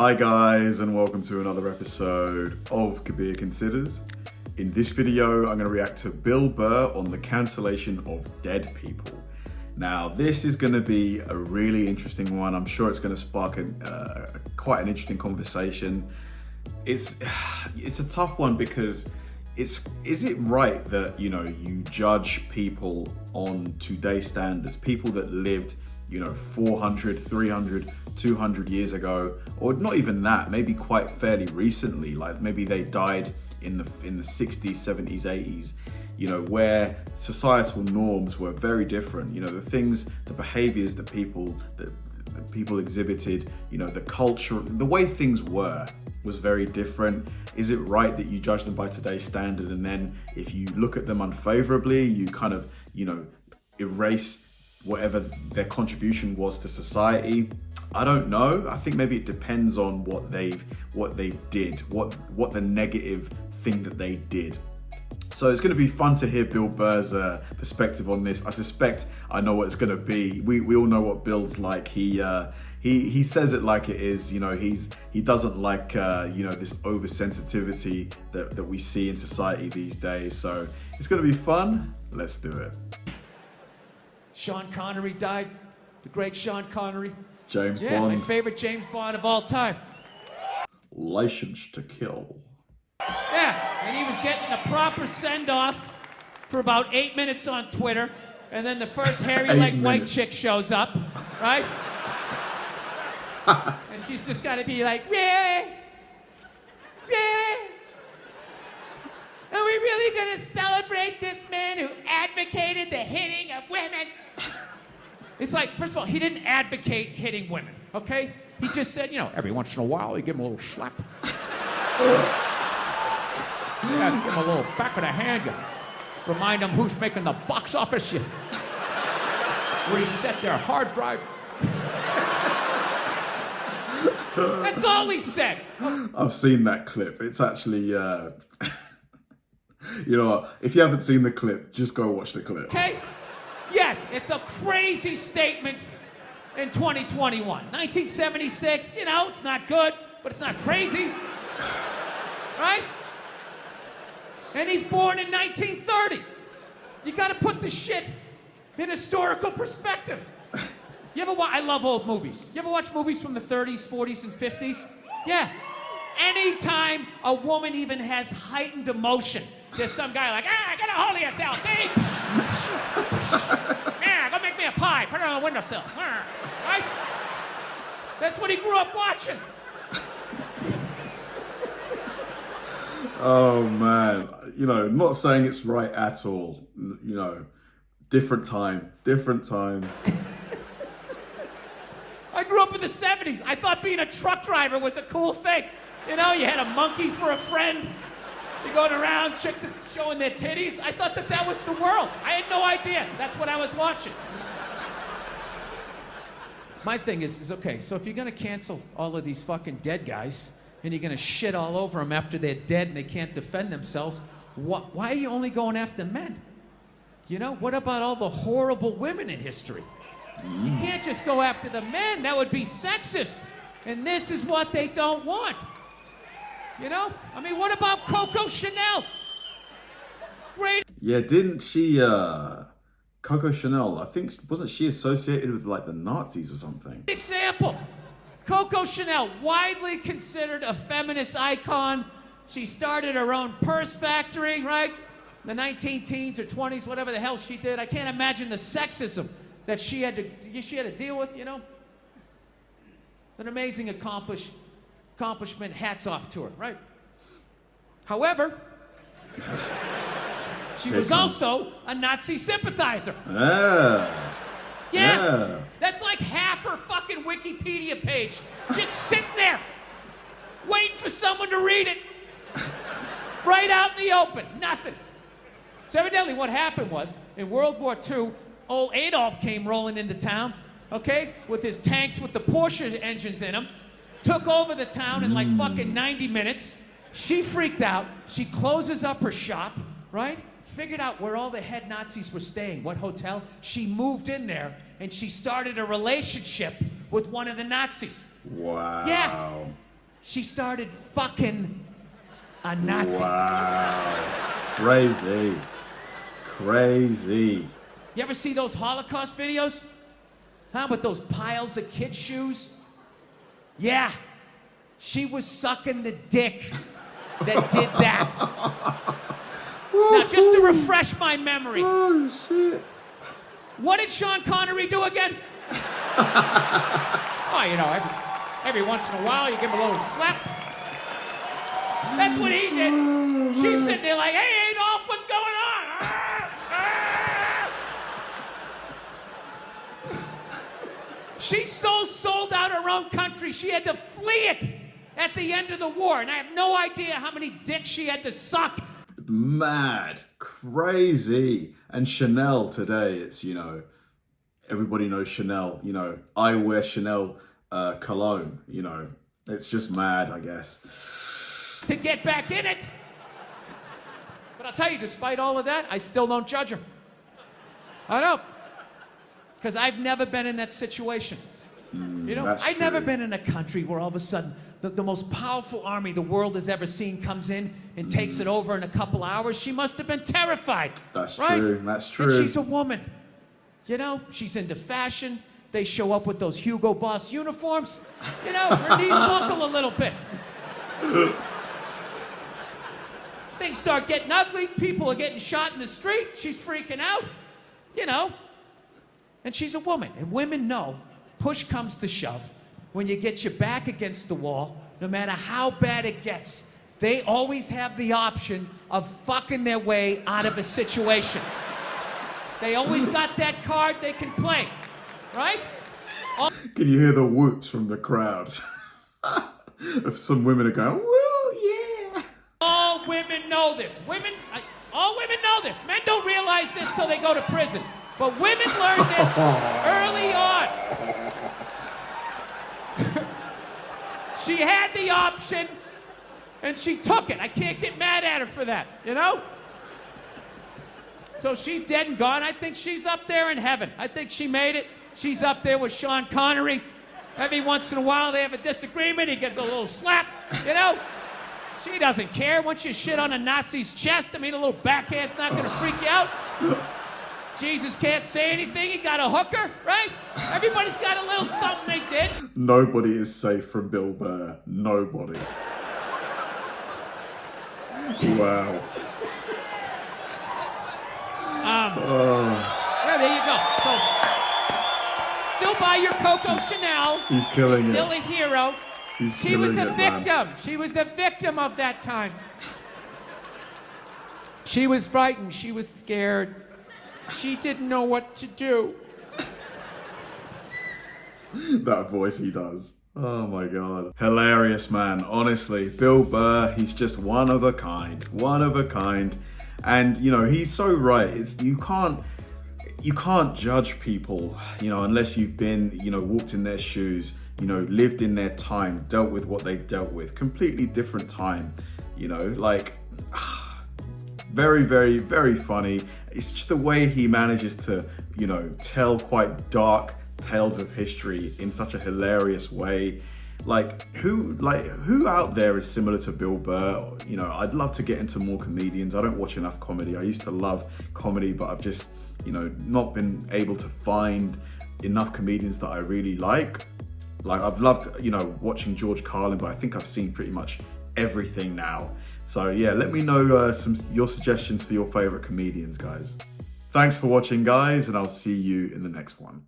Hi guys, and welcome to another episode of Kabir Considers. In this video, I'm going to react to Bill Burr on the cancellation of dead people. Now, this is going to be a really interesting one. I'm sure it's going to spark quite an interesting conversation. It's a tough one because is it right that, you judge people on today's standards, people that lived 400, 300, 200 years ago, or not even that, maybe quite fairly recently, like maybe they died in the 60s, 70s, 80s, where societal norms were very different. The behaviors that people exhibited, the culture, the way things were was very different. Is it right that you judge them by today's standard, and then if you look at them unfavorably, you kind of, erase whatever their contribution was to society? I don't know. I think maybe it depends on what they did, what the negative thing that they did. So it's going to be fun to hear Bill Burr's perspective on this. I suspect I know what it's going to be. We all know what Bill's like. He says it like it is. He doesn't like this oversensitivity that we see in society these days. So it's going to be fun. Let's do it. Sean Connery died, the great Sean Connery. James Bond. My favorite James Bond of all time. License to Kill. Yeah, and he was getting a proper send-off for about 8 minutes on Twitter, and then the first hairy-legged white chick shows up, right? And she's just got to be like, yeah, yeah. Are we really going to celebrate this man who advocated the hitting of women? It's like, first of all, he didn't advocate hitting women, okay? He just said, every once in a while, you give him a little slap. Yeah, give him a little back of the hand. You remind him who's making the box office. You reset their hard drive. That's all he said. I've seen that clip. It's actually, you know what? If you haven't seen the clip, just go watch the clip. Okay? Yes, it's a crazy statement in 2021. 1976, it's not good, but it's not crazy. Right? And he's born in 1930. You gotta put the shit in historical perspective. You ever watch, I love old movies. You ever watch movies from the 30s, 40s, and 50s? Yeah. Anytime a woman even has heightened emotion, there's some guy like, get a hold of yourself, baby. Go make me a pie, put it on the windowsill. Right? That's what he grew up watching. Oh man, not saying it's right at all. Different time. I grew up in the 70s. I thought being a truck driver was a cool thing. You had a monkey for a friend. You're going around, chicks showing their titties. I thought that was the world. I had no idea. That's what I was watching. My thing is okay, so if you're going to cancel all of these fucking dead guys, and you're going to shit all over them after they're dead and they can't defend themselves, why are you only going after men? What about all the horrible women in history? You can't just go after the men. That would be sexist. And this is what they don't want. What about Coco Chanel? Great. Yeah, didn't she, Coco Chanel, I think, wasn't she associated with like the Nazis or something? Example. Coco Chanel, widely considered a feminist icon. She started her own purse factory, right? The 19-teens or 20s, whatever the hell she did. I can't imagine the sexism that she had to deal with, An amazing accomplishment, hats off to her, right? However, she was also a Nazi sympathizer. Yeah. That's like half her fucking Wikipedia page. Just sitting there, waiting for someone to read it. Right out in the open, nothing. So evidently what happened was, in World War II, old Adolf came rolling into town, okay, with his tanks with the Porsche engines in them, took over the town in like fucking 90 minutes. She freaked out. She closes up her shop, right? Figured out where all the head Nazis were staying, what hotel. She moved in there and she started a relationship with one of the Nazis. Wow. Yeah. she started fucking a Nazi. Wow. Crazy. Crazy. You ever see those Holocaust videos? Huh, with those piles of kid shoes? Yeah. She was sucking the dick that did that. Now, just to refresh my memory. Oh, shit. What did Sean Connery do again? Oh, you know, every once in a while you give him a little slap. That's what he did. She's sitting there like, hey, Adolf, what's going on? She so sold out her own country, she had to flee it at the end of the war. And I have no idea how many dicks she had to suck. Mad. Crazy. And Chanel today, it's, you know, everybody knows Chanel. You know, I wear Chanel cologne, you know. It's just mad, I guess. To get back in it. But I'll tell you, despite all of that, I still don't judge her. I don't. Because I've never been in that situation. You know, I've never been in a country where all of a sudden the most powerful army the world has ever seen comes in and takes it over in a couple hours. She must have been terrified. That's right? true. That's true. And she's a woman. You know, she's into fashion. They show up with those Hugo Boss uniforms. You know, her knees buckle a little bit. Things start getting ugly. People are getting shot in the street. She's freaking out. You know. And she's a woman. And women know, push comes to shove. When you get your back against the wall, no matter how bad it gets, they always have the option of fucking their way out of a situation. They always got that card they can play, right? Can you hear the whoops from the crowd? If some women are going, woo, yeah. All women know this. All women know this. Men don't realize this till they go to prison. But women learn this early on. She had the option, and she took it. I can't get mad at her for that, you know? So she's dead and gone. I think she's up there in heaven. I think she made it. She's up there with Sean Connery. Every once in a while they have a disagreement. He gives a little slap, you know? She doesn't care. Once you shit on a Nazi's chest, I mean, a little backhand's not going to freak you out. Jesus can't say anything. He got a hooker, right? Everybody's got a little something they did. Nobody is safe from Bill Burr. Nobody. Wow. Yeah, there you go. So, still buy your Coco Chanel. He's killing it. Still a hero. He's She was killing a it, man. victim. She was a victim of that time. She was frightened. She was scared. She didn't know what to do. That voice he does. Oh my God. Hilarious, man. Honestly, Bill Burr, he's just one of a kind. One of a kind. And, you know, he's so right. You can't judge people, you know, unless you've been, you know, walked in their shoes, you know, lived in their time, dealt with what they dealt with. Completely different time, you know, like... Very, very, very funny. It's just the way he manages to, you know, tell quite dark tales of history in such a hilarious way. Who out there is similar to Bill Burr? You know, I'd love to get into more comedians. I don't watch enough comedy. I used to love comedy, but I've just, you know, not been able to find enough comedians that I really like. Like, I've loved, you know, watching George Carlin, but I think I've seen pretty much everything now. So yeah, let me know your suggestions for your favorite comedians, guys. Thanks for watching, guys, and I'll see you in the next one.